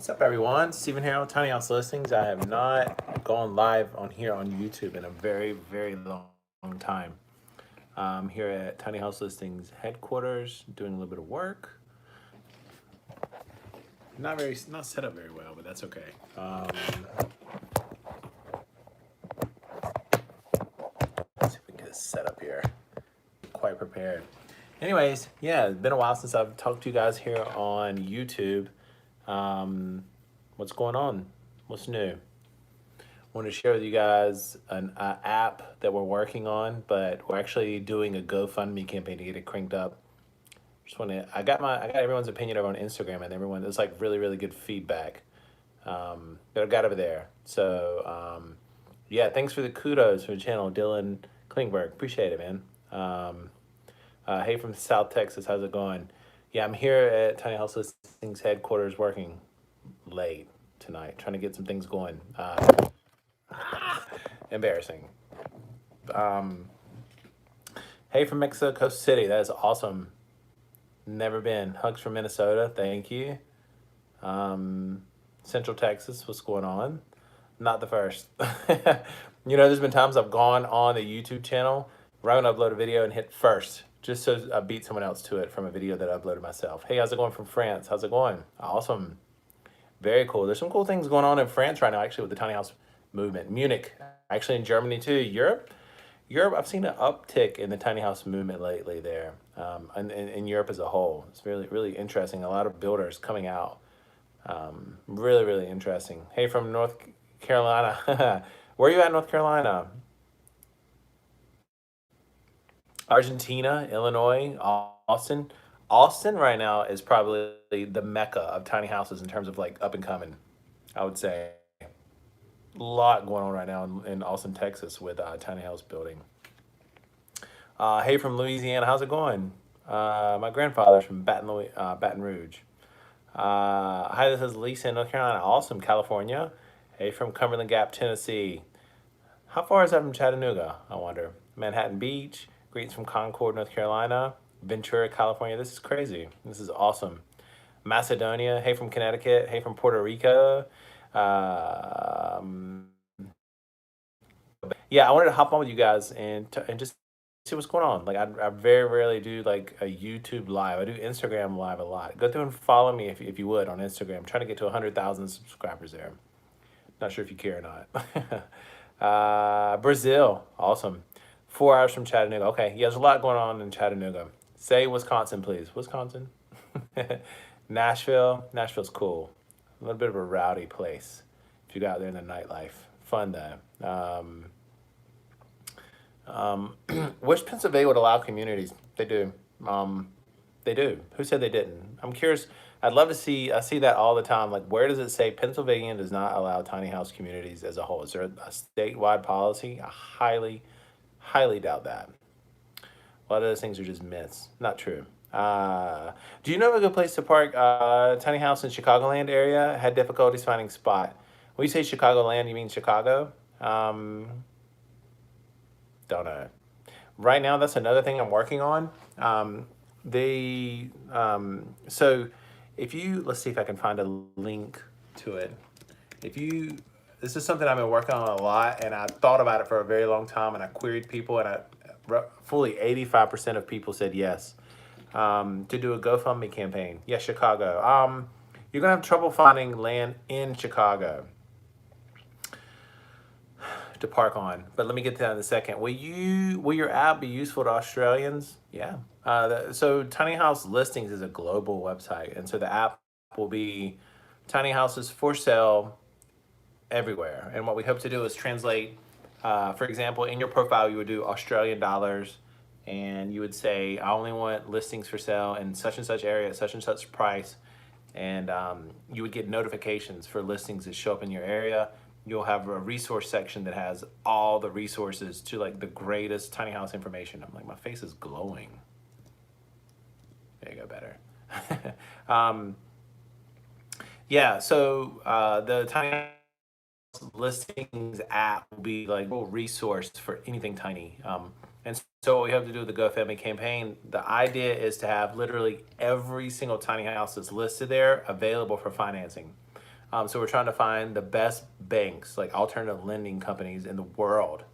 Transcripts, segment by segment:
What's up, everyone? Stephen here on Tiny House Listings. I have not gone live on here on YouTube in a very, very long time. I'm here at Tiny House Listings headquarters, doing a little bit of work. Not set up very well, but that's okay. Let's see if we can get this set up here. Quite prepared. Anyways, yeah, it's been a while since I've talked to you guys here on YouTube. What's going on? What's new? I want to share with you guys an app that we're working on, but we're actually doing a GoFundMe campaign to get it cranked up. I got everyone's opinion over on Instagram, and everyone, there's like really good feedback that I got over there. So yeah, thanks for the kudos for the channel, Dylan Klingberg. Appreciate it, man. Hey from South Texas, how's it going? Yeah, I'm here at Tiny House Listings headquarters working late tonight, trying to get some things going. Embarrassing. Hey from Mexico City, that is awesome. Never been. Hugs from Minnesota, thank you. Central Texas, what's going on? Not the first. You know, there's been times I've gone on the YouTube channel, right when I upload a video, and hit first, just so I beat someone else to it from a video that I uploaded myself. Hey, how's it going from France? How's it going? Awesome. Very cool. There's some cool things going on in France right now, actually, with the tiny house movement. Munich, actually in Germany too. Europe, I've seen an uptick in the tiny house movement lately there, and in Europe as a whole. It's really interesting. A lot of builders coming out. Really interesting. Hey, from North Carolina. Where are you at in North Carolina? Argentina, Illinois, Austin. Austin right now is probably the mecca of tiny houses in terms of like up and coming, I would say. A lot going on right now in Austin, Texas with tiny house building. Hey from Louisiana, how's it going? My grandfather's from Baton Rouge. Hi, this is Lisa in North Carolina. Awesome, California. Hey from Cumberland Gap, Tennessee. How far is that from Chattanooga, I wonder? Manhattan Beach. Greetings from Concord, North Carolina. Ventura, California. This is crazy. This is awesome. Macedonia. Hey from Connecticut. Hey from Puerto Rico. Yeah, I wanted to hop on with you guys and just see what's going on. Like I very rarely do like a YouTube live. I do Instagram live a lot. Go through and follow me if you would on Instagram. I'm trying to get to 100,000 subscribers there. Not sure if you care or not. Brazil, awesome. 4 hours from Chattanooga. Okay, yeah, there's a lot going on in Chattanooga. Say Wisconsin, please. Wisconsin. Nashville. Nashville's cool. A little bit of a rowdy place if you got out there in the nightlife. Fun though. Wish Pennsylvania would allow communities. They do. They do. Who said they didn't? I'm curious. I'd love to see. I see that all the time. Like, where does it say Pennsylvania does not allow tiny house communities as a whole? Is there a statewide policy? I highly doubt that. A lot of those things are just myths. Not true. Do you know of a good place to park? Tiny house in Chicagoland area. Had difficulties finding spot. When you say Chicagoland, you mean Chicago? Don't know. Right now, that's another thing I'm working on. So if you, let's see if I can find a link to it. This is something I've been working on a lot, and I thought about it for a very long time, and I queried people, and fully 85% of people said yes to do a GoFundMe campaign. Yes, Chicago. You're gonna have trouble finding land in Chicago to park on, but let me get to that in a second. Will your app be useful to Australians? Yeah. So Tiny House Listings is a global website, and so the app will be tiny houses for sale everywhere. And what we hope to do is translate, for example, in your profile, you would do Australian dollars, and you would say, I only want listings for sale in such and such area, at such and such price. And you would get notifications for listings that show up in your area. You'll have a resource section that has all the resources to like the greatest tiny house information. I'm like, my face is glowing. There you go, better. Yeah, so the tiny house listings app will be like a resource for anything tiny. And so what we have to do with the GoFundMe campaign, the idea is to have literally every single tiny house that's listed there available for financing. So we're trying to find the best banks, like alternative lending companies in the world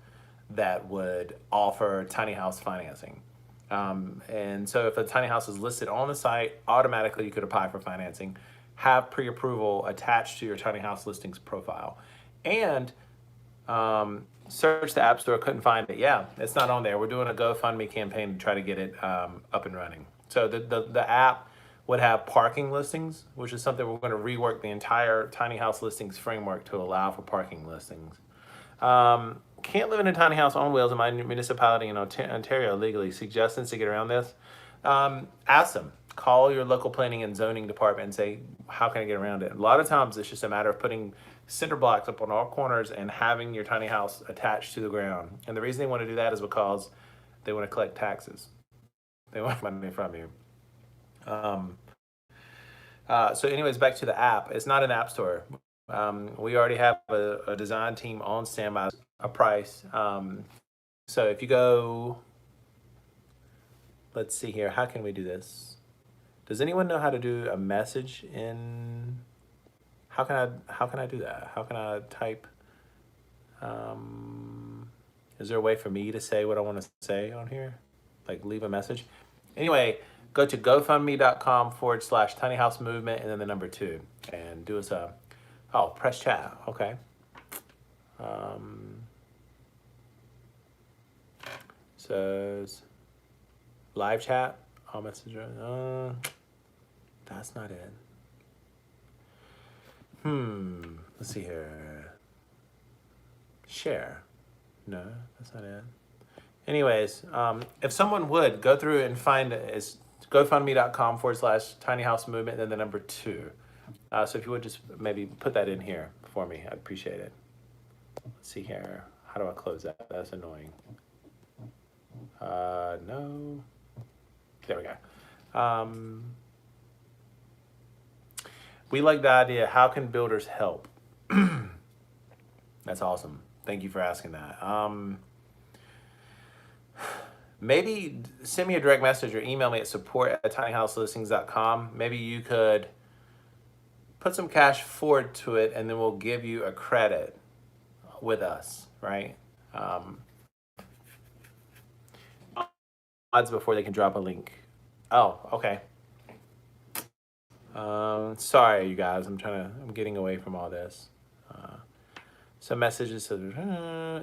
that would offer tiny house financing. And so if a tiny house is listed on the site, automatically you could apply for financing, have pre-approval attached to your tiny house listings profile. And search the App Store, couldn't find it. Yeah, it's not on there. We're doing a GoFundMe campaign to try to get it up and running. So the app would have parking listings, which is something we're going to rework the entire tiny house listings framework to allow for parking listings. Can't live in a tiny house on wheels in my municipality in Ontario legally. Suggestions to get around this? Ask them. Call your local planning and zoning department and say, how can I get around it? A lot of times it's just a matter of putting cinder blocks up on all corners and having your tiny house attached to the ground. And the reason they want to do that is because they want to collect taxes. They want money from you. So anyways, back to the app. It's not an app store. We already have a design team on standby, a price. So if you go, let's see here, how can we do this? Does anyone know how to do a message in, how can I do that? How can I type, is there a way for me to say what I want to say on here? Like leave a message? Anyway, go to gofundme.com/tiny house movement and then the number 2 and do us a, oh, press chat. Okay. Says live chat. All message. That's not it. Let's see here. Share. No, that's not it. Anyways, if someone would go through and find it, it's gofundme.com/tiny house movement and then the number 2. So if you would just maybe put that in here for me, I'd appreciate it. Let's see here. How do I close that? That's annoying. No. There we go. We like the idea. How can builders help? That's awesome. Thank you for asking that. Maybe send me a direct message or email me at support@tinyhouselistings.com. Maybe you could put some cash forward to it and then we'll give you a credit with us, right? Odds before they can drop a link. Oh, okay. Sorry, you guys. I'm getting away from all this. Some messages says,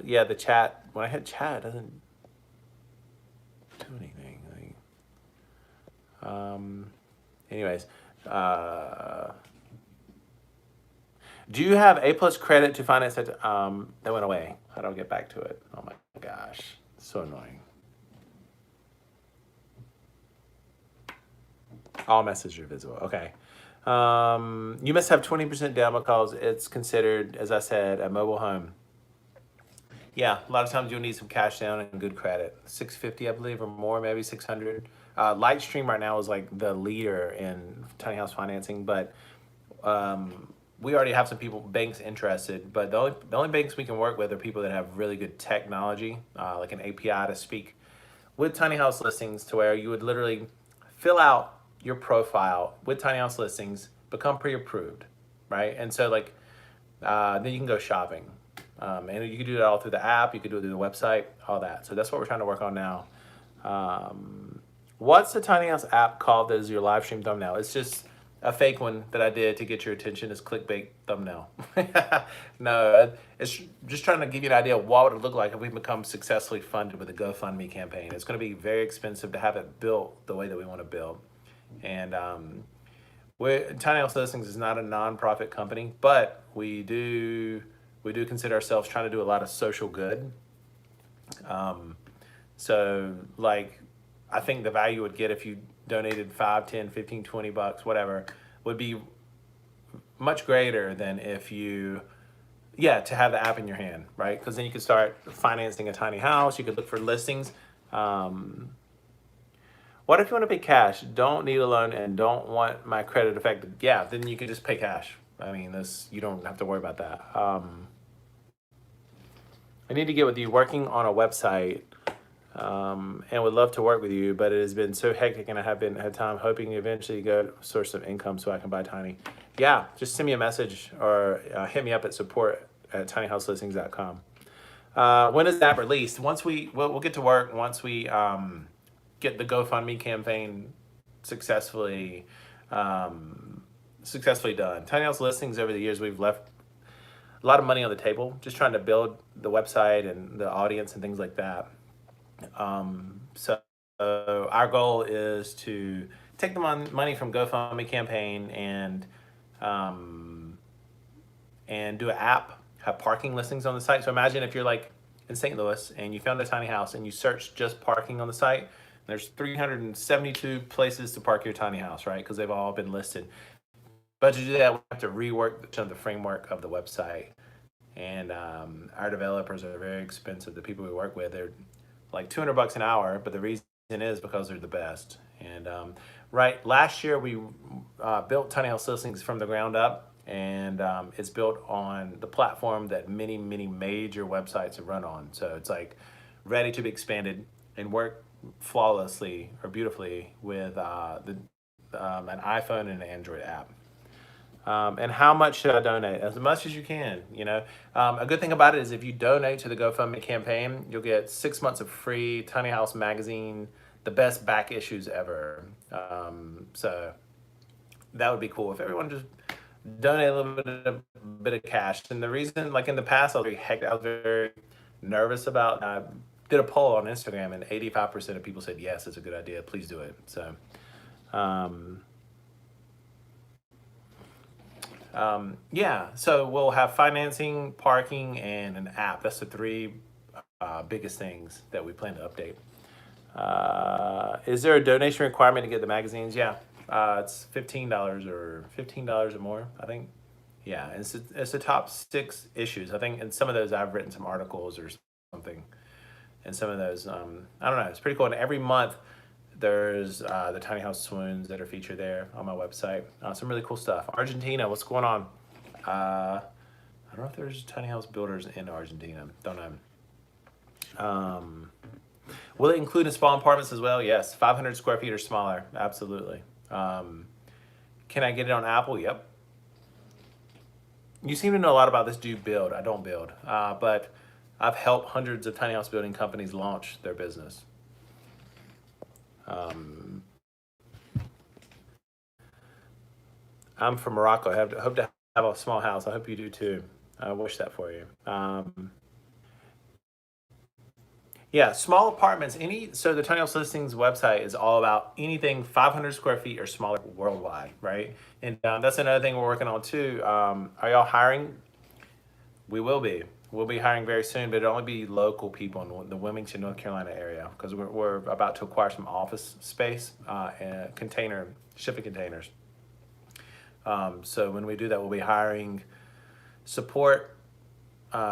yeah, the chat. When I hit chat, it doesn't do anything. Anyways, do you have A+ credit to finance it? That went away. How do I get back to it? Oh my gosh, so annoying. All messages are visible. Okay. You must have 20% down because it's considered, as I said, a mobile home. Yeah, a lot of times you'll need some cash down and good credit. 650, I believe, or more, maybe 600. Lightstream right now is like the leader in tiny house financing, but we already have some banks interested. But the only banks we can work with are people that have really good technology, like an API to speak with tiny house listings, to where you would literally fill out your profile with tiny house listings, become pre-approved, right? And so like, then you can go shopping. And you can do it all through the app, you can do it through the website, all that. So that's what we're trying to work on now. What's the tiny house app called that is your live stream thumbnail? It's just a fake one that I did to get your attention. It's clickbait thumbnail. No, it's just trying to give you an idea of what would it look like if we become successfully funded with a GoFundMe campaign. It's going to be very expensive to have it built the way that we want to build. And Tiny House Listings is not a nonprofit company, but we do consider ourselves trying to do a lot of social good. So like, I think the value would get if you donated 5, 10, 15, 20 bucks, whatever, would be much greater than if you, to have the app in your hand, right? Because then you could start financing a tiny house. You could look for listings. What if you want to pay cash, don't need a loan, and don't want my credit affected? Yeah, then you can just pay cash. I mean, you don't have to worry about that. I need to get with you working on a website. and would love to work with you, but it has been so hectic, and I have been had time hoping to eventually go source of income so I can buy tiny. Yeah, just send me a message or hit me up at support@tinyhouselistings.com. When is that released? Once we'll get to work once we get the GoFundMe campaign successfully successfully done. Tiny House Listings, over the years, we've left a lot of money on the table just trying to build the website and the audience and things like that. So our goal is to take the money from GoFundMe campaign and do an app, have parking listings on the site. So imagine if you're like in St. Louis and you found a tiny house and you search just parking on the site. There's 372 places to park your tiny house, right? Because they've all been listed. But to do that, we have to rework the framework of the website. And our developers are very expensive. The people we work with, they're like $200 an hour, but the reason is because they're the best. And right, last year we built Tiny House Listings from the ground up, and it's built on the platform that many major websites have run on. So it's like ready to be expanded and work flawlessly or beautifully with an iPhone and an Android app. And how much should I donate? As much as you can, you know. A good thing about it is if you donate to the GoFundMe campaign, you'll get 6 months of free Tiny House magazine, the best back issues ever. So that would be cool if everyone just donate a little bit of cash. And the reason, like in the past, I was very hectic. I was very nervous about. I did a poll on Instagram, and 85% of people said yes, it's a good idea. Please do it. So. Yeah, so we'll have financing, parking, and an app. That's the three biggest things that we plan to update. Is there a donation requirement to get the magazines? Yeah, it's $15 or $15 or more, I think. Yeah, it's the top 6 issues. I think in some of those I've written some articles or something. And some of those, I don't know, it's pretty cool. And every month there's the tiny house swoons that are featured there on my website. Some really cool stuff. Argentina, what's going on? I don't know if there's tiny house builders in Argentina. Don't know. Will it include small apartments as well? Yes, 500 square feet or smaller. Absolutely. Can I get it on Apple? Yep. You seem to know a lot about this. Do you build? I don't build, but I've helped hundreds of tiny house building companies launch their business. I'm from Morocco. I hope to have a small house. I hope you do too. I wish that for you. Yeah, small apartments. So the Tiny House Listings website is all about anything 500 square feet or smaller worldwide, right? And that's another thing we're working on too. Are y'all hiring? We will be. We'll be hiring very soon, but it'll only be local people in the Wilmington, North Carolina area because we're about to acquire some office space and shipping containers. So when we do that, we'll be hiring support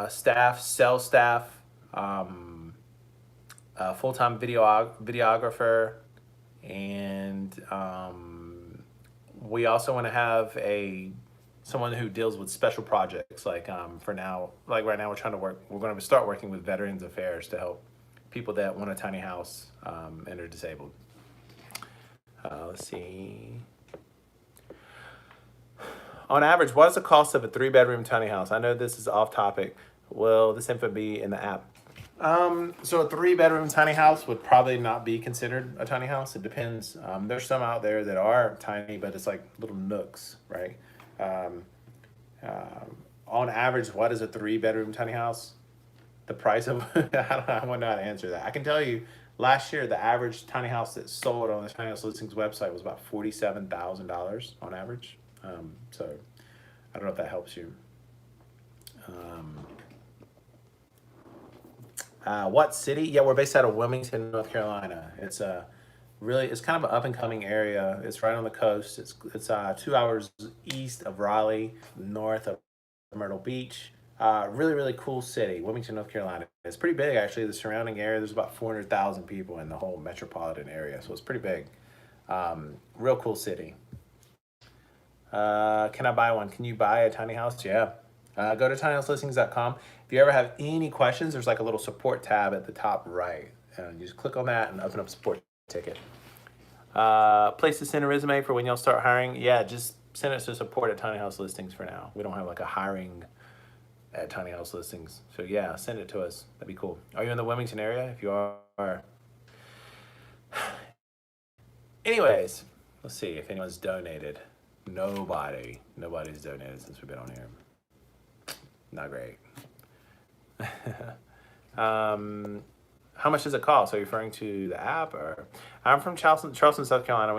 staff, sales staff, full-time videographer, and we also want to have someone who deals with special projects. Like for now, like right now, we're going to start working with Veterans Affairs to help people that want a tiny house and are disabled. Let's see. On average, what is the cost of a 3-bedroom tiny house? I know this is off topic. Will this info be in the app? So a 3-bedroom tiny house would probably not be considered a tiny house. It depends. There's some out there that are tiny, but it's like little nooks, right? On average, what is a 3-bedroom tiny house? The price of, I wouldn't know how to answer that. I can tell you, last year, the average tiny house that sold on the Tiny House Listings website was about $47,000 on average. So I don't know if that helps you. What city? Yeah, we're based out of Wilmington, North Carolina. It's kind of an up and coming area. It's right on the coast. It's 2 hours east of Raleigh, north of Myrtle Beach. Really cool city, Wilmington, North Carolina. It's pretty big actually. The surrounding area, there's about 400,000 people in the whole metropolitan area, so it's pretty big. Real cool city. Can I buy one? Can you buy a tiny house? Yeah. Go to tinyhouselistings.com. If you ever have any questions, there's like a little support tab at the top right. And you just click on that and open up support ticket. Place to send a resume for when y'all start hiring. Yeah, just send it to support at Tiny House Listings for now. We don't have like a hiring at Tiny House Listings. So yeah, send it to us. That'd be cool. Are you in the Wilmington area? If you are. Anyways, let's see if anyone's donated. Nobody's donated since we've been on here. Not great. How much does it cost? Are you referring to the app or? I'm from Charleston, South Carolina.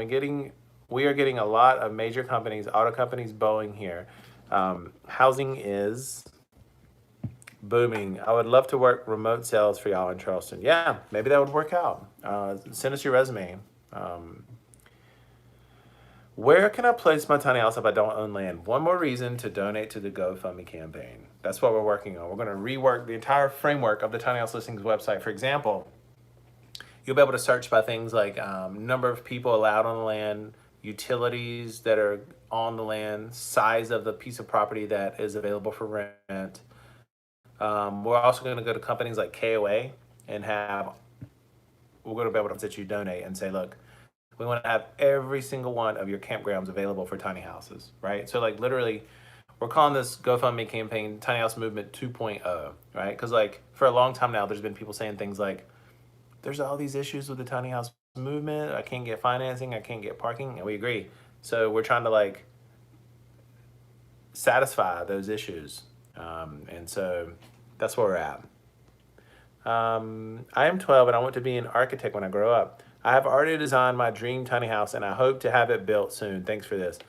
We are getting a lot of major companies, auto companies, Boeing here. Housing is booming. I would love to work remote sales for y'all in Charleston. Yeah, maybe that would work out. Send us your resume. Where can I place my tiny house if I don't own land? One more reason to donate to the GoFundMe campaign. That's what we're working on. We're going to rework the entire framework of the Tiny House Listings website. For example, you'll be able to search by things like number of people allowed on the land, utilities that are on the land, size of the piece of property that is available for rent. We're also going to go to companies like KOA and we're going to be able to let you donate and say, look, we want to have every single one of your campgrounds available for tiny houses, right? So like literally, we're calling this GoFundMe campaign Tiny House Movement 2.0, right? Because like for a long time now, there's been people saying things like, there's all these issues with the tiny house movement. I can't get financing. I can't get parking. And we agree. So we're trying to like satisfy those issues. And so that's where we're at. I am 12 and I want to be an architect when I grow up. I have already designed my dream tiny house and I hope to have it built soon. Thanks for this.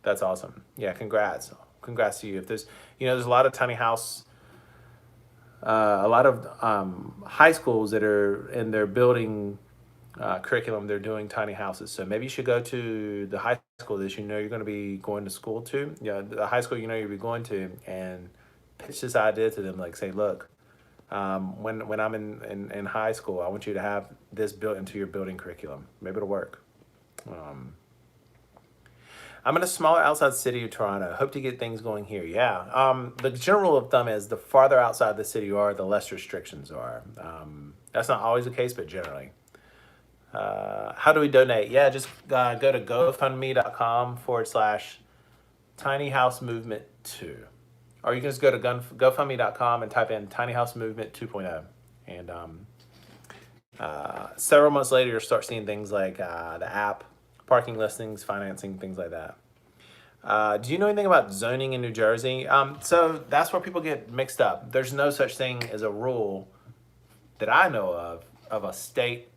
That's awesome. Yeah, congrats. Congrats to you. If there's, there's a lot of tiny house, a lot of high schools that are in their building curriculum, they're doing tiny houses. So maybe you should go to the high school that you're going to be going to school to. Yeah, the high school you'll be going to, and pitch this idea to them. Like say, look, when I'm in high school, I want you to have this built into your building curriculum. Maybe it'll work. I'm in a smaller outside city of Toronto. Hope to get things going here. Yeah. The general rule of thumb is the farther outside the city you are, the less restrictions are. That's not always the case, but generally. How do we donate? Yeah, just go to GoFundMe.com/Tiny House Movement 2. Or you can just go to GoFundMe.com and type in Tiny House Movement 2.0. And several months later, you'll start seeing things like the app, parking listings, financing, things like that. Do you know anything about zoning in New Jersey? So that's where people get mixed up. There's no such thing as a rule that I know of a state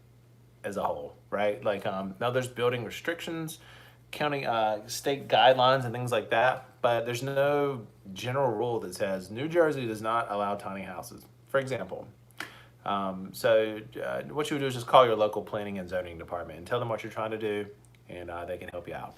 as a whole, right? Like now there's building restrictions, county, state guidelines and things like that, but there's no general rule that says New Jersey does not allow tiny houses, for example. So what you would do is just call your local planning and zoning department and tell them what you're trying to do, and they can help you out.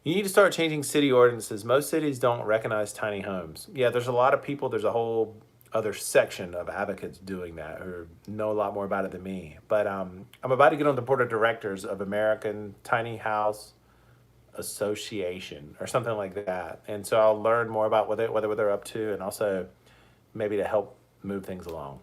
You need to start changing city ordinances. Most cities don't recognize tiny homes. Yeah, there's a lot of people, there's a whole other section of advocates doing that who know a lot more about it than me. But I'm about to get on the board of directors of American Tiny House Association or something like that. And so I'll learn more about what they're up to, and also maybe to help move things along.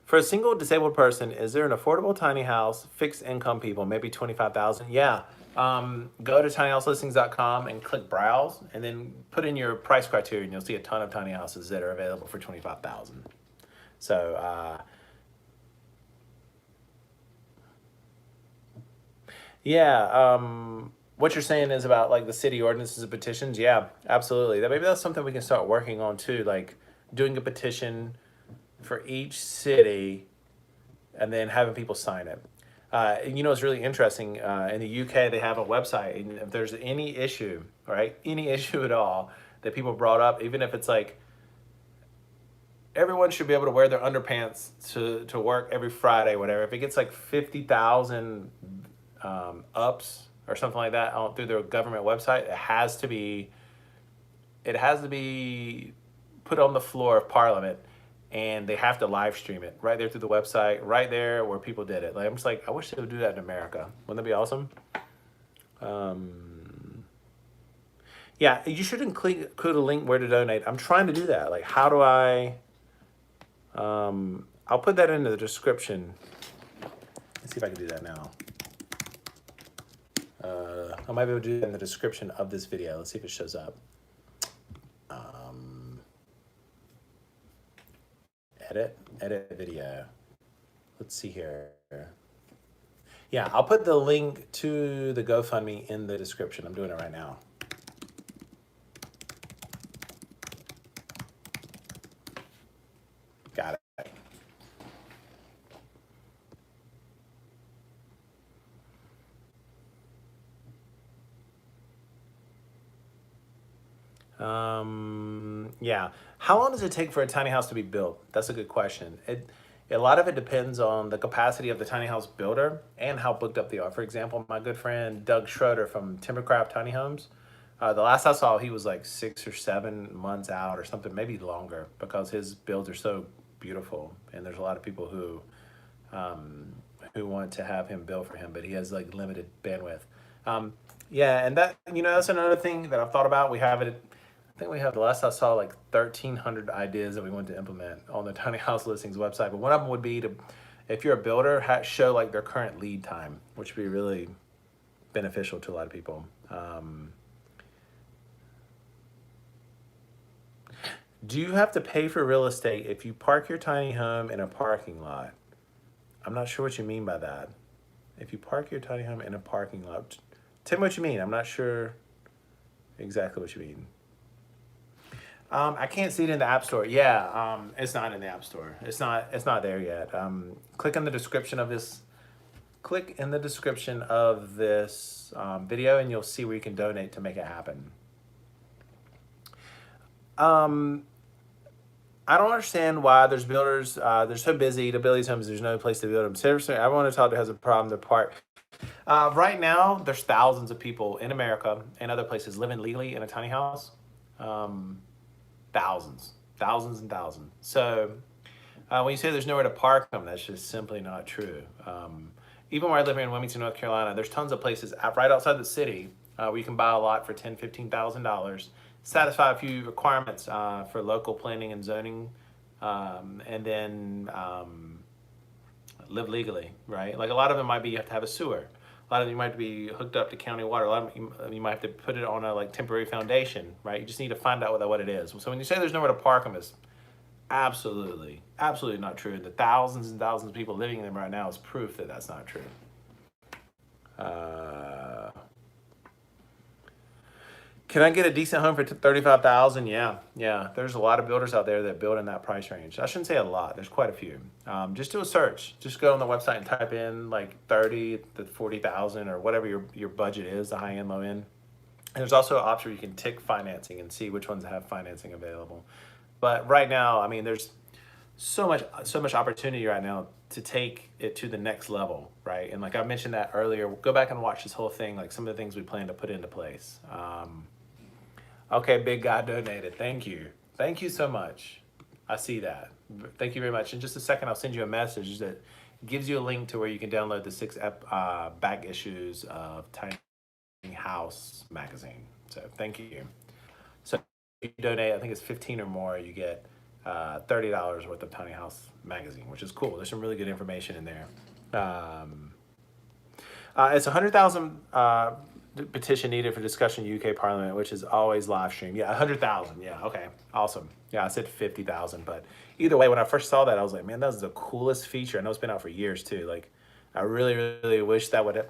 For a single disabled person, is there an affordable tiny house, fixed income people, maybe 25,000? Yeah. Go to tinyhouselistings.com and click browse, and then put in your price criteria, and you'll see a ton of tiny houses that are available for 25,000. So yeah, what you're saying is about like the city ordinances and petitions. Yeah, absolutely. Maybe that's something we can start working on too, like doing a petition for each city and then having people sign it. It's really interesting. In the UK, they have a website, and if there's any issue, right, any issue at all that people brought up, even if it's like everyone should be able to wear their underpants to work every Friday, whatever. If it gets like 50,000 ups or something like that through their government website, it has to be put on the floor of Parliament. And they have to live stream it right there through the website, right there where people did it. Like I'm just like, I wish they would do that in America. Wouldn't that be awesome? Yeah, you should include a link where to donate. I'm trying to do that. Like, how do I I'll put that in the description. Let's see if I can do that now. I might be able to do that in the description of this video. Let's see if it shows up. Edit video. Let's see here. Yeah, I'll put the link to the GoFundMe in the description. I'm doing it right now. Got it. Yeah. How long does it take for a tiny house to be built? That's a good question. A lot of it depends on the capacity of the tiny house builder and how booked up they are. For example, my good friend Doug Schroeder from Timbercraft Tiny Homes, the last I saw, he was like 6 or 7 months out or something, maybe longer, because his builds are so beautiful. And there's a lot of people who want to have him build for him, but he has like limited bandwidth. Yeah, and that, that's another thing that I've thought about. I think we have, the last I saw, like 1,300 ideas that we want to implement on the tiny house listings website. But one of them would be to, if you're a builder, show like their current lead time, which would be really beneficial to a lot of people. Do you have to pay for real estate if you park your tiny home in a parking lot? I'm not sure what you mean by that. If you park your tiny home in a parking lot, tell me what you mean. I'm not sure exactly what you mean. I can't see it in the App Store. Yeah, it's not in the App Store. It's not there yet. Click in the description of this. Click in the description of this video, and you'll see where you can donate to make it happen. I don't understand why there's builders. They're so busy to build these homes. There's no place to build them. Seriously, everyone I talk to has a problem. They're parked. Right now, there's thousands of people in America and other places living legally in a tiny house. Thousands and thousands. So when you say there's nowhere to park them, that's just simply not true. Even where I live here in Wilmington, North Carolina, there's tons of places right outside the city where you can buy a lot for $10,000, $15,000, satisfy a few requirements for local planning and zoning, and then live legally, right? Like a lot of them might be you have to have a sewer. A lot of you might be hooked up to county water. A lot of you might have to put it on a like temporary foundation, right? You just need to find out what it is. So when you say there's nowhere to park them, it's absolutely not true. The thousands and thousands of people living in them right now is proof that that's not true. Can I get a decent home for $35,000? Yeah. There's a lot of builders out there that build in that price range. I shouldn't say a lot. There's quite a few. Just do a search. Just go on the website and type in like 30 to 40,000 or whatever your budget is, the high end, low end. And there's also an option where you can tick financing and see which ones have financing available. But right now, I mean, there's so much opportunity right now to take it to the next level, right? And like I mentioned that earlier, go back and watch this whole thing, like some of the things we plan to put into place. Okay, big guy donated. Thank you so much. I see that. Thank you very much. In just a second, I'll send you a message that gives you a link to where you can download the 6 back issues of Tiny House magazine. So thank you. So if you donate, I think it's 15 or more, you get $30 worth of Tiny House magazine, which is cool. There's some really good information in there. It's 100,000 petition needed for discussion in UK Parliament, which is always live streamed. Yeah, 100,000. Yeah, okay, awesome. Yeah, I said 50,000, but either way, when I first saw that, I was like, man, that was the coolest feature. I know it's been out for years too. Like, I really wish that would,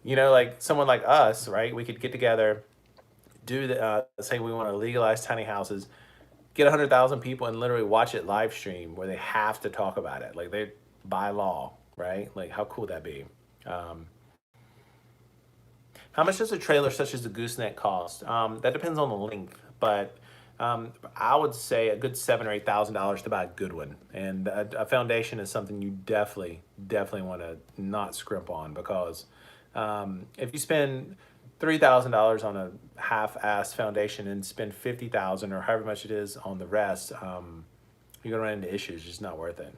like someone like us, right? We could get together, do the say we want to legalize tiny houses, get 100,000 people and literally watch it live stream where they have to talk about it, like they by law, right? Like, how cool would that be? How much does a trailer such as the gooseneck cost? That depends on the length, but I would say a good $7,000 or $8,000 to buy a good one. And a foundation is something you definitely want to not scrimp on, because if you spend $3,000 on a half-assed foundation and spend $50,000 or however much it is on the rest, you're gonna run into issues. It's just not worth it.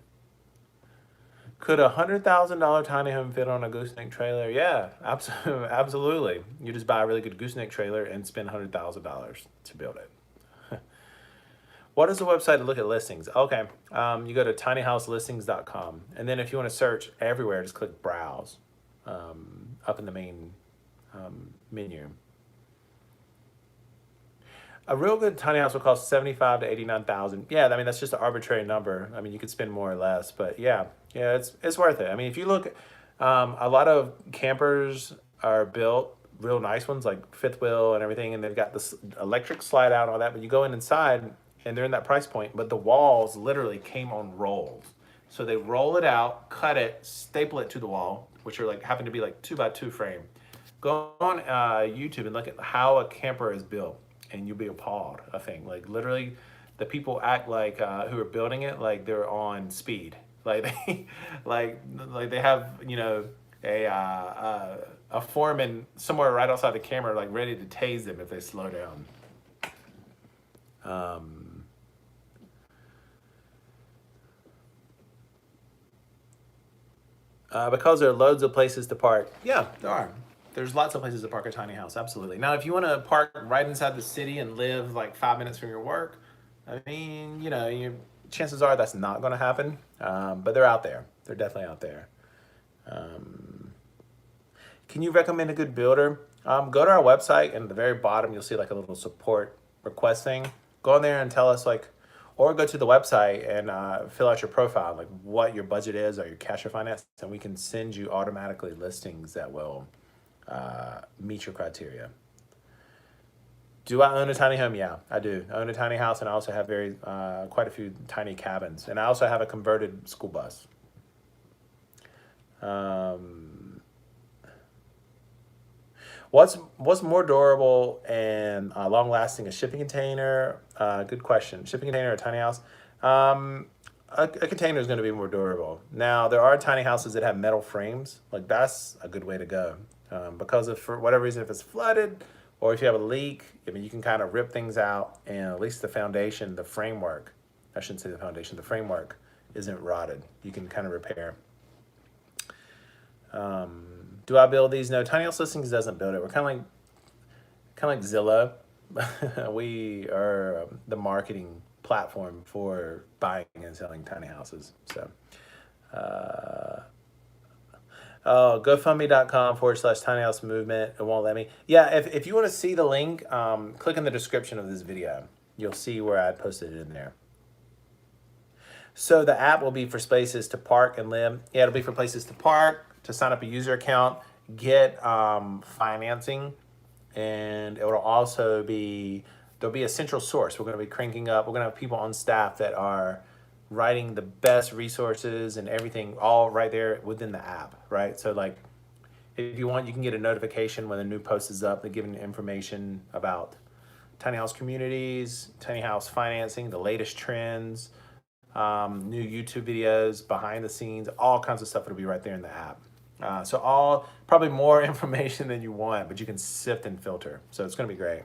Could a $100,000 tiny home fit on a gooseneck trailer? Yeah, absolutely. You just buy a really good gooseneck trailer and spend $100,000 to build it. What is the website to look at listings? Okay, you go to tinyhouselistings.com, and then if you want to search everywhere, just click browse up in the main menu. A real good tiny house will cost 75 to 89,000. Yeah, I mean that's just an arbitrary number. I mean you could spend more or less, but yeah, it's worth it. I mean if you look, a lot of campers are built real nice ones like fifth wheel and everything, and they've got this electric slide out and all that. But you go inside, and they're in that price point, but the walls literally came on rolls. So they roll it out, cut it, staple it to the wall, which are like happen to be like 2x2 frame. Go on YouTube and look at how a camper is built, and you'll be appalled. I think like literally, the people act like who are building it like they're on speed. Like they, like they have a foreman somewhere right outside the camera, like ready to tase them if they slow down. Because there are loads of places to park. Yeah, there are. There's lots of places to park a tiny house, absolutely. Now, if you want to park right inside the city and live like 5 minutes from your work, I mean, chances are that's not going to happen. But they're out there. They're definitely out there. Can you recommend a good builder? Go to our website, and at the very bottom, you'll see like a little support request thing. Go in there and tell us or go to the website and fill out your profile, like what your budget is or your cash or finance, and we can send you automatically listings that will meet your criteria. Do I own a tiny home? Yeah, I do. I own a tiny house, and I also have quite a few tiny cabins, and I also have a converted school bus. What's more durable and long-lasting, a shipping container? Good question. Shipping container or tiny house? A container is going to be more durable. Now, there are tiny houses that have metal frames. Like, that's a good way to go. Because if, for whatever reason, if it's flooded or if you have a leak, I mean, you can kind of rip things out, and at least the foundation, the framework, I shouldn't say the foundation, the framework isn't rotted. You can kind of repair. Do I build these? No, Tiny House Listings doesn't build it. We're kind of like Zillow. We are the marketing platform for buying and selling tiny houses. So, GoFundMe.com/tiny house movement. It won't let me. Yeah, if you want to see the link, click in the description of this video. You'll see where I posted it in there. So the app will be for places to park and live. Yeah, it'll be for places to park, to sign up a user account, get financing, and it will also there'll be a central source. We're going to be cranking up. We're going to have people on staff that are writing the best resources and everything all right there within the app, right? So like if you want, you can get a notification when a new post is up. They're giving you information about tiny house communities, tiny house financing, the latest trends, new YouTube videos, behind the scenes, all kinds of stuff will be right there in the app. So probably more information than you want, but you can sift and filter. So it's going to be great.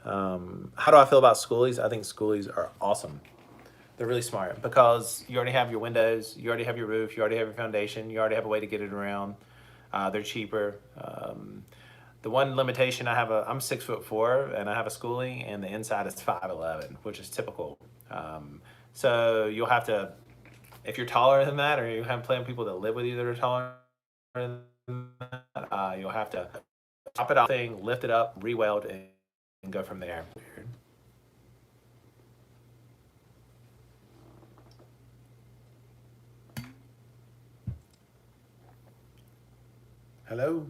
How do I feel about schoolies? I think schoolies are awesome. They're really smart because you already have your windows, you already have your roof, you already have your foundation, you already have a way to get it around. They're cheaper. The one limitation I'm 6'4" and I have a schoolie, and the inside is 5'11", which is typical. So you'll have to, if you're taller than that, or you have plenty of people that live with you that are taller than that, you'll have to chop it off, lift it up, re-weld, and go from there. Hello?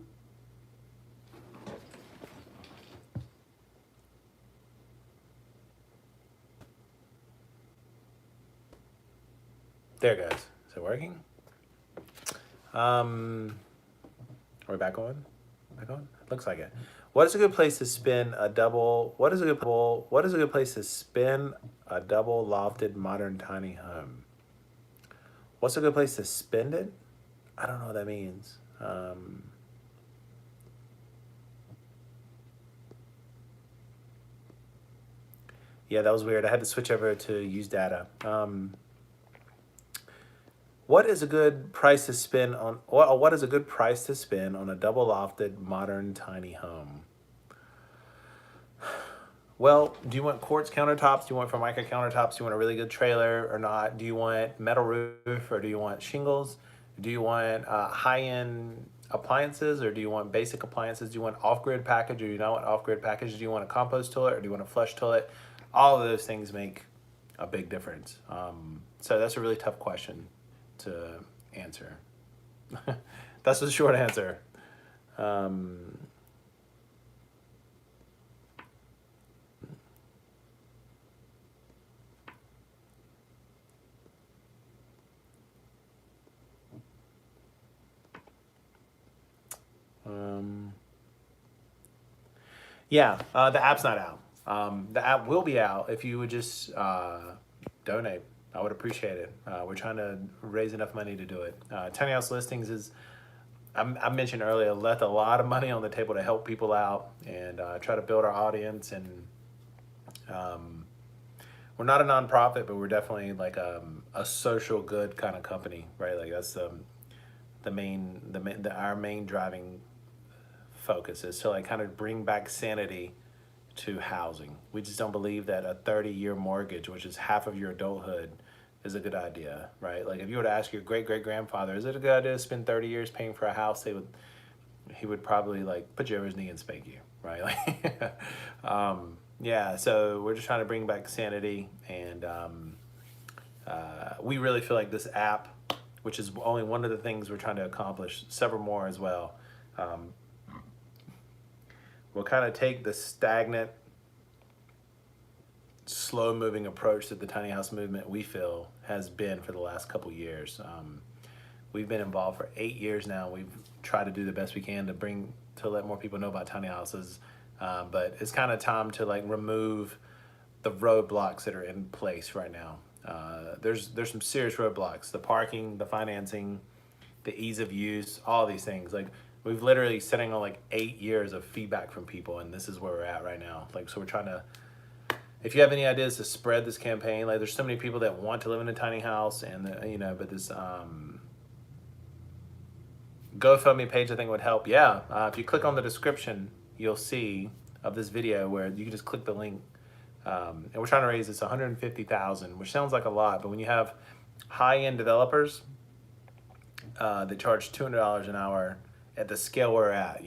There it goes. Is it working? Are we back on? Back on? Looks like it. What is a good place to spin a double? What is a good place to spin a double lofted modern tiny home? What's a good place to spend it? I don't know what that means. Yeah, that was weird. I had to switch over to use data. What is a good price to spend on? What is a good price to spend on a double lofted modern tiny home? well, do you want quartz countertops? Do you want Formica countertops? Do you want a really good trailer or not? Do you want metal roof or do you want shingles? Do you want high-end appliances or do you want basic appliances? Do you want off-grid package or do you not want off-grid package? Do you want a compost toilet or do you want a flush toilet? All of those things make a big difference. So that's a really tough question to answer. That's the short answer. Yeah, the app's not out. The app will be out if you would just donate. I would appreciate it. We're trying to raise enough money to do it. Tiny House Listings is, I mentioned earlier, left a lot of money on the table to help people out and try to build our audience. And we're not a nonprofit, but we're definitely like a social good kind of company, right? Like that's our main driving focus is to like kind of bring back sanity to housing. We just don't believe that a 30-year mortgage, which is half of your adulthood, is a good idea, right? Like if you were to ask your great-great-grandfather, is it a good idea to spend 30 years paying for a house? He would probably like put you over his knee and spank you, right? Like, yeah, so we're just trying to bring back sanity, and we really feel like this app, which is only one of the things we're trying to accomplish, several more as well, will kind of take the stagnant, slow-moving approach that the tiny house movement, we feel, has been for the last couple years. We've been involved for 8 years now. We've tried to do the best we can to let more people know about tiny houses, but it's kind of time to like remove the roadblocks that are in place right now. There's some serious roadblocks: the parking, the financing, the ease of use, all these things. Like we've literally sitting on like 8 years of feedback from people, and this is where we're at right now. Like, so we're trying to, if you have any ideas to spread this campaign, like there's so many people that want to live in a tiny house, and but this GoFundMe page I think would help. Yeah, if you click on the description, you'll see of this video where you can just click the link. And we're trying to raise this 150,000, which sounds like a lot, but when you have high-end developers that charge $200 an hour at the scale we're at,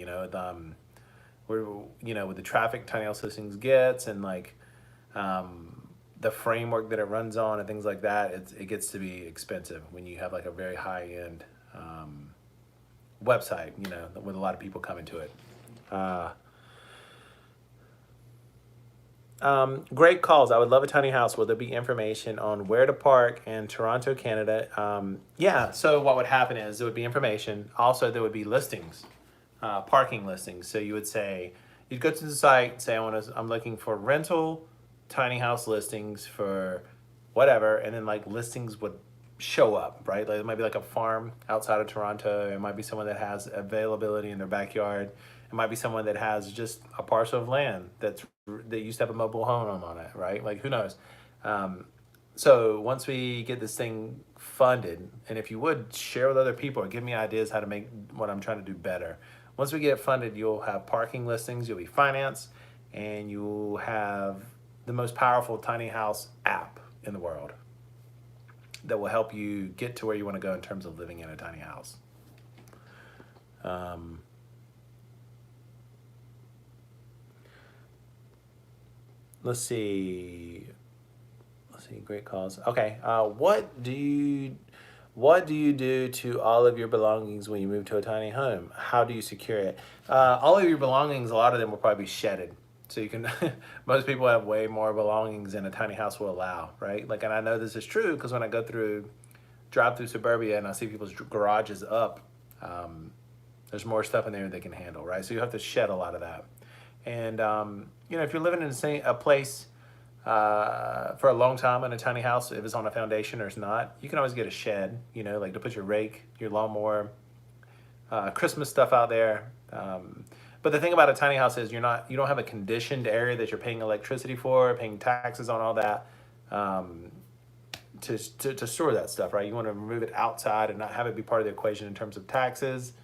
with the traffic tiny house listings gets, and like the framework that it runs on and things like that, it gets to be expensive when you have like a very high-end website, with a lot of people coming to it. Great calls. I would love a tiny house. Will there be information on where to park in Toronto, Canada? Yeah, so what would happen is there would be information. Also, there would be listings, parking listings. So you would say, you'd go to the site, say, I'm looking for rental tiny house listings for whatever, and then like listings would show up, right? Like it might be like a farm outside of Toronto. It might be someone that has availability in their backyard. It might be someone that has just a parcel of land that used to have a mobile home on it, right? Like who knows? So once we get this thing funded, and if you would share with other people or give me ideas how to make what I'm trying to do better. Once we get it funded, you'll have parking listings, you'll be financed, and you'll have the most powerful tiny house app in the world that will help you get to where you want to go in terms of living in a tiny house. Let's see, great calls. Okay, what do you do to all of your belongings when you move to a tiny home? How do you secure it? All of your belongings, a lot of them will probably be shedded. So you can, most people have way more belongings than a tiny house will allow, right? Like, and I know this is true because when I drive through suburbia and I see people's garages up, there's more stuff in there they can handle, right? So you have to shed a lot of that. And, if you're living in a place for a long time in a tiny house, if it's on a foundation or it's not, you can always get a shed, like to put your rake, your lawnmower, Christmas stuff out there. But the thing about a tiny house is you don't have a conditioned area that you're paying electricity for, paying taxes on all that, to store that stuff, right? You want to remove it outside and not have it be part of the equation in terms of taxes,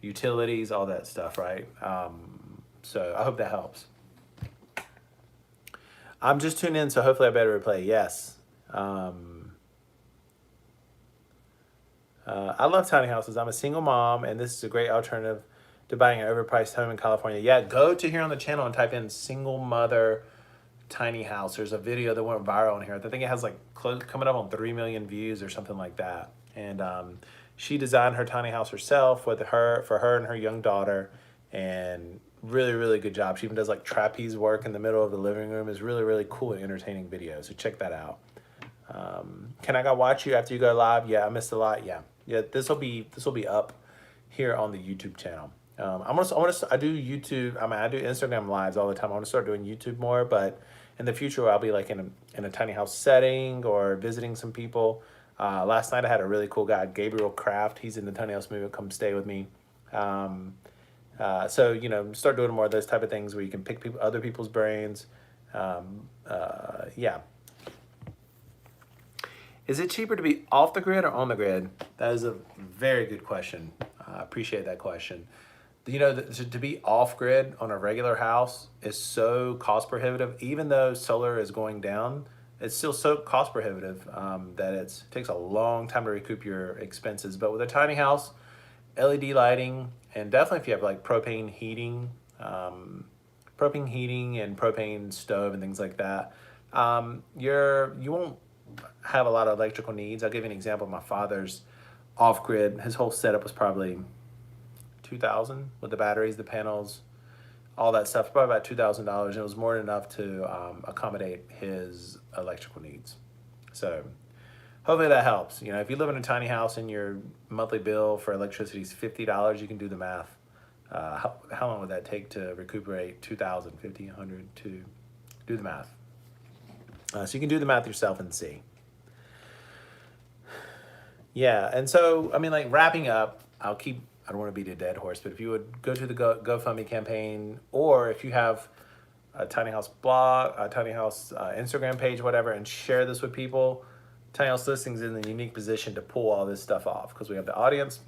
utilities, all that stuff, right? So I hope that helps. I'm just tuned in, so hopefully I better replay. Yes. Um, I love tiny houses. I'm a single mom, and this is a great alternative to buying an overpriced home in California. Yeah, go to here on the channel and type in single mother tiny house. There's a video that went viral on here. I think it has like coming up on 3 million views or something like that. And she designed her tiny house herself with her for her and her young daughter, and really, really good job. She even does like trapeze work in the middle of the living room. It's really, really cool and entertaining video. So check that out. Can I go watch you after you go live? Yeah, I missed a lot. Yeah. This will be up here on the YouTube channel. I do YouTube. I do Instagram lives all the time. I want to start doing YouTube more, but in the future I'll be like in a tiny house setting or visiting some people. Last night I had a really cool guy, Gabriel Kraft. He's in the tiny house movement. Come stay with me. So start doing more of those type of things where you can pick other people's brains. Yeah. Is it cheaper to be off the grid or on the grid? That is a very good question. I appreciate that question. To be off grid on a regular house is so cost prohibitive. Even though solar is going down, it's still so cost prohibitive that it takes a long time to recoup your expenses. But with a tiny house, LED lighting, and definitely if you have like propane heating and propane stove and things like that, you won't have a lot of electrical needs. I'll give you an example. My father's off grid. His whole setup was probably 2,000 with the batteries, the panels, all that stuff. Probably about $2,000, and it was more than enough to accommodate his electrical needs. So hopefully that helps. If you live in a tiny house and your monthly bill for electricity is $50, you can do the math. How long would that take to recuperate 2,000, 50, 100 to do the math? So you can do the math yourself and see. Yeah, and so, like wrapping up, I don't want to beat a dead horse, but if you would go to the GoFundMe campaign, or if you have a tiny house blog, a tiny house Instagram page, whatever, and share this with people, Tiny House Listings is in a unique position to pull all this stuff off because we have the audience.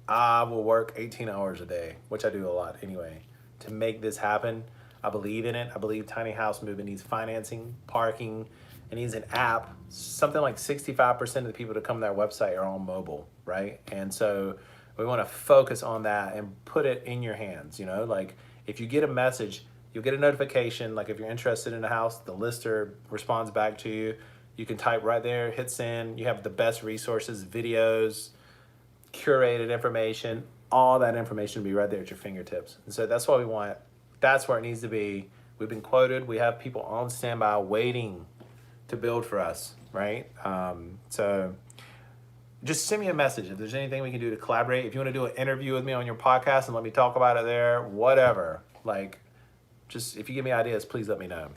I will work 18 hours a day, which I do a lot anyway, to make this happen. I believe in it. I believe tiny house movement needs financing, parking, and needs an app. Something like 65% of the people that come to their website are on mobile, right? And so we want to focus on that and put it in your hands. Like if you get a message, you'll get a notification. Like if you're interested in a house, the lister responds back to you. You can type right there, hit send. You have the best resources, videos, curated information, all that information will be right there at your fingertips. And so that's what we want. That's where it needs to be. We've been quoted. We have people on standby waiting to build for us, right? So just send me a message if there's anything we can do to collaborate. If you want to do an interview with me on your podcast and let me talk about it there, whatever. Like, just if you give me ideas, please let me know.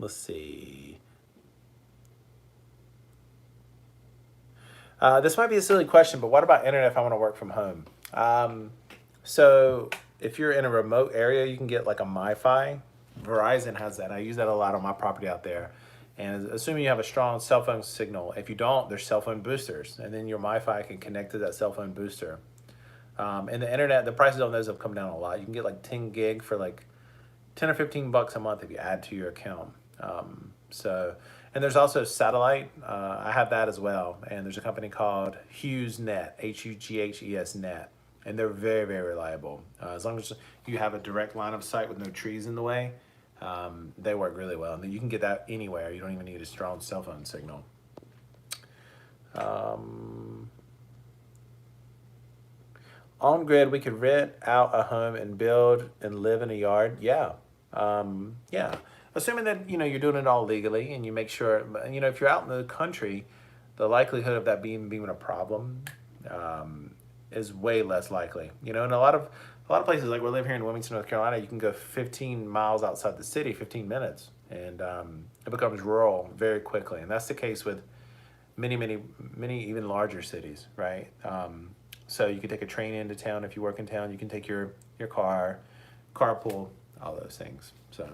Let's see. This might be a silly question, but what about internet if I want to work from home? So if you're in a remote area, you can get like a MiFi. Verizon has that. I use that a lot on my property out there. And assuming you have a strong cell phone signal, if you don't, there's cell phone boosters. And then your MiFi can connect to that cell phone booster. And the internet, the prices on those have come down a lot. You can get like 10 gig for like 10 or 15 bucks a month if you add to your account. And there's also satellite. I have that as well. And there's a company called HughesNet, Hughesnet, net. And they're very, very reliable. As long as you have a direct line of sight with no trees in the way, they work really well. And you can get that anywhere. You don't even need a strong cell phone signal. On grid, we could rent out a home and build and live in a yard. Yeah. Yeah. Assuming that, you're doing it all legally and you make sure, if you're out in the country, the likelihood of that being a problem is way less likely. And a lot of places, like we live here in Wilmington, North Carolina, you can go 15 miles outside the city, 15 minutes, and it becomes rural very quickly. And that's the case with many even larger cities, right? So you can take a train into town if you work in town. You can take your car, carpool, all those things. So,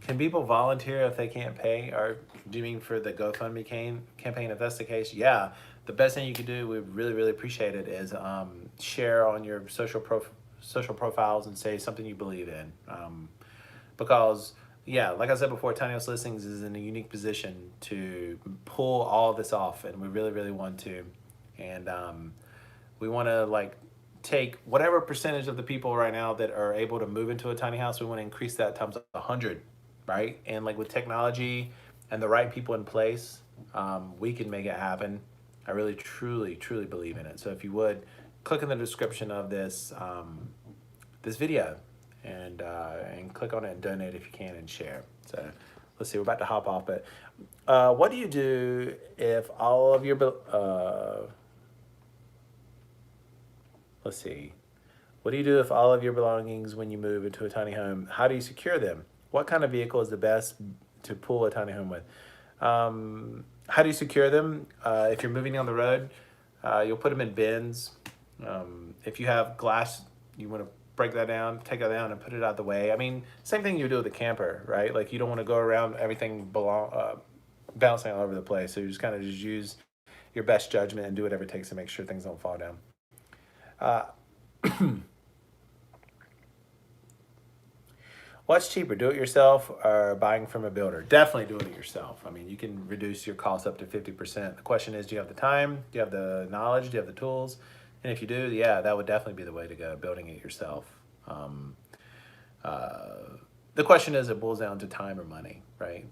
Can people volunteer if they can't pay? Or do you mean for the GoFundMe campaign? If that's the case, yeah. The best thing you can do, we really, really appreciate it, is share on your social profiles and say something you believe in. Because, yeah, like I said before, Tiny House Listings is in a unique position to pull all of this off, and we really, really want to. And we want to like take whatever percentage of the people right now that are able to move into a tiny house, we want to increase that times 100, right? And like with technology and the right people in place, we can make it happen. I really, truly, truly believe in it. So if you would, click in the description of this this video and click on it and donate if you can and share. So let's see, we're about to hop off, but what do you do if all of your let's see. What do you do if all of your belongings when you move into a tiny home? How do you secure them? What kind of vehicle is the best to pull a tiny home with? How do you secure them? If you're moving down the road, you'll put them in bins. If you have glass, you want to break that down, take that down and put it out of the way. I mean, same thing you do with a camper, right? Like you don't want to go around everything bouncing all over the place. So you just kind of just use your best judgment and do whatever it takes to make sure things don't fall down. What's cheaper, do it yourself or buying from a builder? Definitely doing it yourself. I mean, you can reduce your costs up to 50%. The question is, do you have the time? Do you have the knowledge? Do you have the tools? And if you do, yeah, that would definitely be the way to go, building it yourself. The question is, it boils down to time or money, right?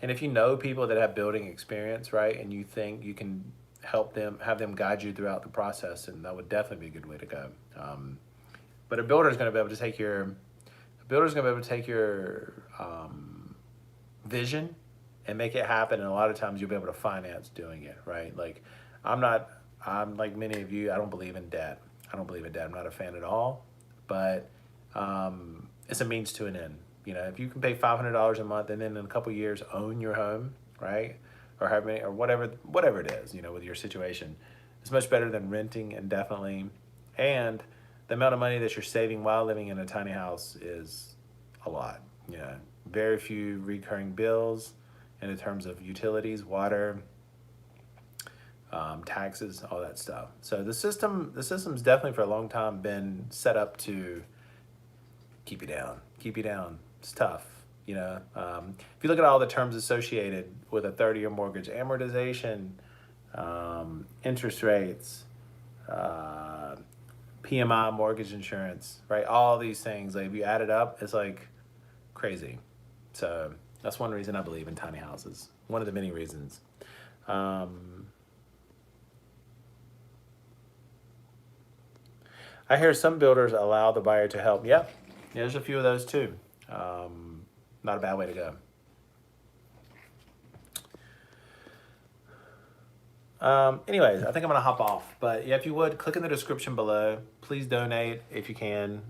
And if you know people that have building experience, right, and you think you can help them, have them guide you throughout the process, and that would definitely be a good way to go. But a builder is going to be able to take your vision and make it happen, and a lot of times you'll be able to finance doing it, right? Like I'm like many of you, I don't believe in debt. I'm not a fan at all, but it's a means to an end. You know, if you can pay $500 a month and then in a couple of years own your home, right? Or have many, or whatever it is, you know, with your situation, it's much better than renting indefinitely. And the amount of money that you're saving while living in a tiny house is a lot. You know, very few recurring bills in terms of utilities, water, taxes, all that stuff. So the system's definitely for a long time been set up to keep you down. It's tough. You know, if you look at all the terms associated with a 30-year mortgage, amortization, interest rates, PMI, mortgage insurance, right? All these things, like if you add it up, it's like crazy. So that's one reason I believe in tiny houses. One of the many reasons. I hear some builders allow the buyer to help. Yeah, there's a few of those too. Not a bad way to go. Anyways, I think I'm gonna hop off, but yeah, if you would, click in the description below. Please donate if you can.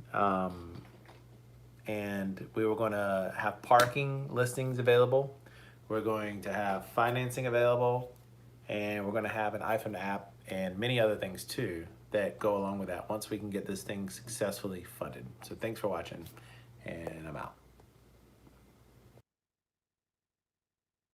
And we were gonna have parking listings available. We're going to have financing available, and we're gonna have an iPhone app and many other things too that go along with that once we can get this thing successfully funded. So thanks for watching, and I'm out.